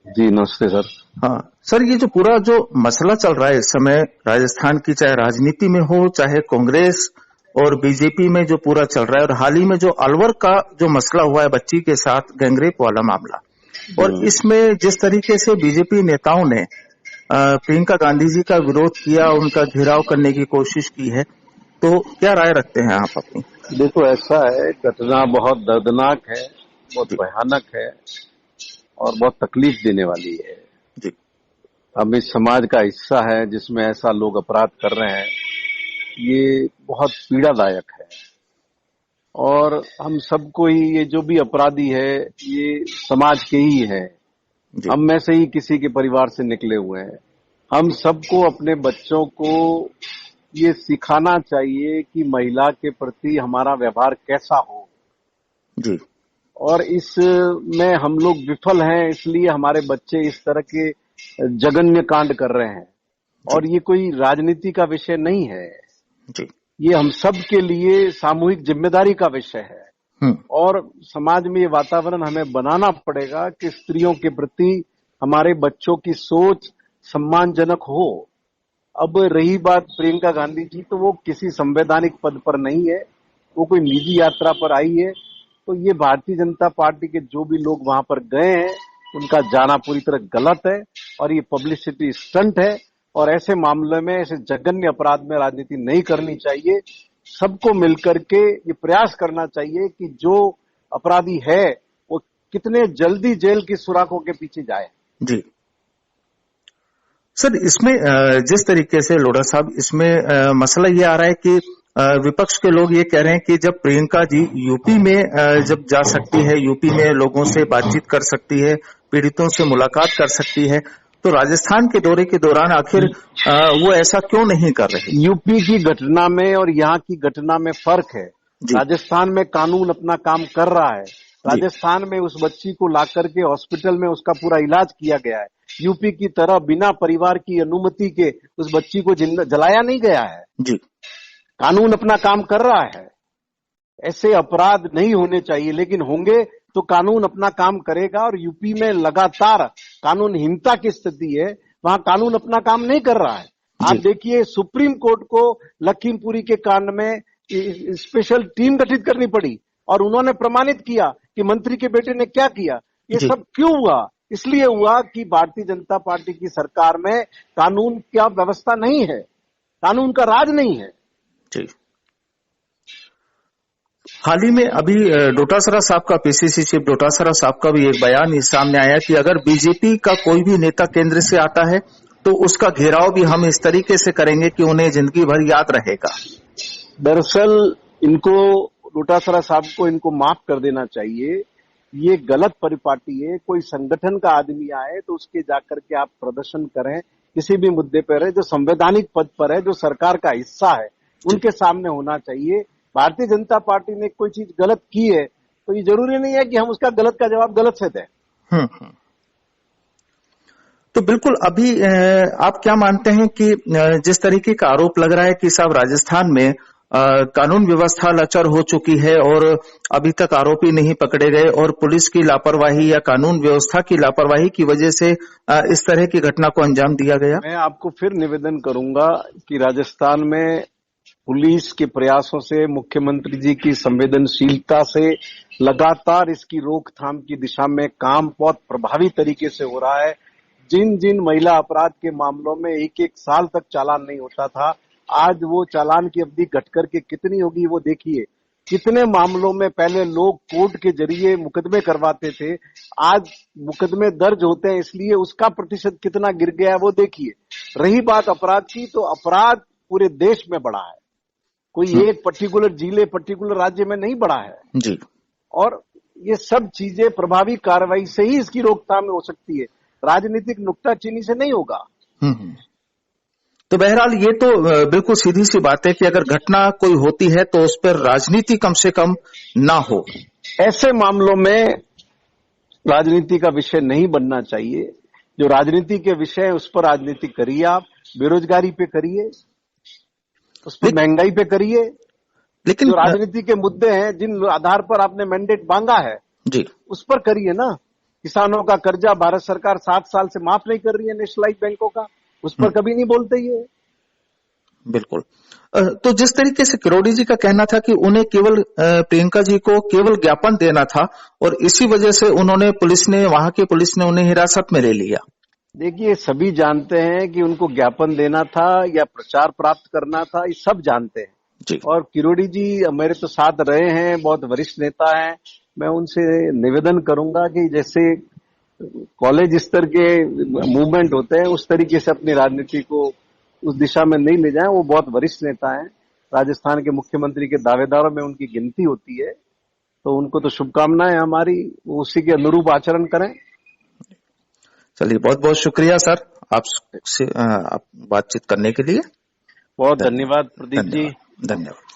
जी नमस्ते सर। हाँ सर, ये जो पूरा जो मसला चल रहा है इस समय राजस्थान की, चाहे राजनीति में हो चाहे कांग्रेस और बीजेपी में जो पूरा चल रहा है, और हाल ही में जो अलवर का जो मसला हुआ है बच्ची के साथ गैंगरेप वाला मामला, और इसमें जिस तरीके से बीजेपी नेताओं ने प्रियंका गांधी जी का विरोध किया, उनका घेराव करने की कोशिश की है, तो क्या राय रखते हैं आप अपनी? देखो ऐसा है, घटना बहुत दर्दनाक है, बहुत जी भयानक है और बहुत तकलीफ देने वाली है। जी हम इस समाज का हिस्सा है जिसमें ऐसा लोग अपराध कर रहे हैं, ये बहुत पीड़ादायक है। और हम सबको ही, ये जो भी अपराधी है ये समाज के ही है, जी हम में से ही किसी के परिवार से निकले हुए हैं। हम सबको अपने बच्चों को ये सिखाना चाहिए कि महिला के प्रति हमारा व्यवहार कैसा हो। जी और इसमें हम लोग विफल हैं, इसलिए हमारे बच्चे इस तरह के जघन्य कांड कर रहे हैं। और ये कोई राजनीति का विषय नहीं है, जी ये हम सब के लिए सामूहिक जिम्मेदारी का विषय है। और समाज में ये वातावरण हमें बनाना पड़ेगा कि स्त्रियों के प्रति हमारे बच्चों की सोच सम्मानजनक हो। अब रही बात प्रियंका गांधी जी, तो वो किसी संवैधानिक पद पर नहीं है, वो कोई निजी यात्रा पर आई है। तो ये भारतीय जनता पार्टी के जो भी लोग वहां पर गए हैं उनका जाना पूरी तरह गलत है और ये पब्लिसिटी स्टंट है। और ऐसे मामले में, ऐसे जघन्य अपराध में राजनीति नहीं करनी चाहिए। सबको मिलकर के ये प्रयास करना चाहिए कि जो अपराधी है वो कितने जल्दी जेल की सुराखों के पीछे जाए। जी सर, इसमें जिस तरीके से लोढ़ा साहब, इसमें मसला ये आ रहा है कि विपक्ष के लोग ये कह रहे हैं कि जब प्रियंका जी यूपी में जब जा सकती है, यूपी में लोगों से बातचीत कर सकती है, पीड़ितों से मुलाकात कर सकती है, तो राजस्थान के दौरे के दौरान आखिर वो ऐसा क्यों नहीं कर रहे? यूपी की घटना में और यहाँ की घटना में फर्क है। राजस्थान में कानून अपना काम कर रहा है। राजस्थान में उस बच्ची को ला करके हॉस्पिटल में उसका पूरा इलाज किया गया है। यूपी की तरह बिना परिवार की अनुमति के उस बच्ची को जलाया नहीं गया है। जी, कानून अपना काम कर रहा है। ऐसे अपराध नहीं होने चाहिए, लेकिन होंगे तो कानून अपना काम करेगा। और यूपी में लगातार कानूनहीनता की स्थिति है, वहां कानून अपना काम नहीं कर रहा है। आप देखिए, सुप्रीम कोर्ट को लखीमपुरी के कांड में स्पेशल टीम गठित करनी पड़ी और उन्होंने प्रमाणित किया कि मंत्री के बेटे ने क्या किया। ये सब क्यों हुआ? इसलिए हुआ कि भारतीय जनता पार्टी की सरकार में कानून की व्यवस्था नहीं है, कानून का राज नहीं है। जी। हाल ही में अभी डोटासरा साहब का, पीसीसी चीफ डोटासरा साहब का भी एक बयान सामने आया कि अगर बीजेपी का कोई भी नेता केंद्र से आता है तो उसका घेराव भी हम इस तरीके से करेंगे कि उन्हें जिंदगी भर याद रहेगा। दरअसल इनको, डोटासरा साहब को इनको माफ कर देना चाहिए। ये गलत परिपाटी है। कोई संगठन का आदमी आए तो उसके जाकर के आप प्रदर्शन करें, किसी भी मुद्दे पर है, जो संवैधानिक पद पर है, जो सरकार का हिस्सा है, उनके सामने होना चाहिए। भारतीय जनता पार्टी ने कोई चीज गलत की है तो ये जरूरी नहीं है कि हम उसका गलत का जवाब गलत से दें। तो बिल्कुल, अभी आप क्या मानते हैं कि जिस तरीके का आरोप लग रहा है कि साहब राजस्थान में कानून व्यवस्था लचर हो चुकी है और अभी तक आरोपी नहीं पकड़े गए, और पुलिस की लापरवाही या कानून व्यवस्था की लापरवाही की वजह से इस तरह की घटना को अंजाम दिया गया। मैं आपको फिर निवेदन करूंगा कि राजस्थान में पुलिस के प्रयासों से, मुख्यमंत्री जी की संवेदनशीलता से लगातार इसकी रोकथाम की दिशा में काम बहुत प्रभावी तरीके से हो रहा है। जिन जिन महिला अपराध के मामलों में एक एक साल तक चालान नहीं होता था, आज वो चालान की अवधि घट करके कितनी होगी वो देखिए। कितने मामलों में पहले लोग कोर्ट के जरिए मुकदमे करवाते थे, आज मुकदमे दर्ज होते हैं, इसलिए उसका प्रतिशत कितना गिर गया है वो देखिए। रही बात अपराध की, तो अपराध पूरे देश में बढ़ा है, कोई एक पर्टिकुलर जिले, पर्टिकुलर राज्य में नहीं बढ़ा है जी। और ये सब चीजें प्रभावी कार्रवाई से ही इसकी रोकथाम हो सकती है, राजनीतिक नुक्ताचीनी से नहीं होगा। तो बहरहाल ये तो बिल्कुल सीधी सी बात है कि अगर घटना कोई होती है तो उस पर राजनीति कम से कम ना हो। ऐसे मामलों में राजनीति का विषय नहीं बनना चाहिए। जो राजनीति के विषय है उस पर राजनीति करिए, आप बेरोजगारी पे करिए, उस पर महंगाई पे करिए, लेकिन जो राजनीति के मुद्दे हैं, जिन आधार पर आपने मैंडेट मांगा है जी, उस पर करिए ना। किसानों का कर्जा भारत सरकार 7 साल से माफ नहीं कर रही है, नेशनलाइज बैंकों का, उस पर कभी नहीं बोलते ये। बिल्कुल। तो जिस तरीके से किरोड़ी जी का कहना था कि उन्हें केवल प्रियंका जी को केवल ज्ञापन देना था और इसी वजह से वहां की पुलिस ने उन्हें हिरासत में ले लिया। देखिए, सभी जानते हैं कि उनको ज्ञापन देना था या प्रचार प्राप्त करना था, ये सब जानते हैं जी। और किरोड़ी जी मेरे तो साथ रहे हैं, बहुत वरिष्ठ नेता हैं। मैं उनसे निवेदन करूंगा कि जैसे कॉलेज स्तर के मूवमेंट होते हैं उस तरीके से अपनी राजनीति को उस दिशा में नहीं ले जाएं। वो बहुत वरिष्ठ नेता हैं, राजस्थान के मुख्यमंत्री के दावेदारों में उनकी गिनती होती है, तो उनको तो शुभकामनाएं हमारी, वो उसी के अनुरूप आचरण करें। चलिए, बहुत बहुत शुक्रिया सर आपसे बातचीत करने के लिए। बहुत धन्यवाद प्रदीप जी। धन्यवाद।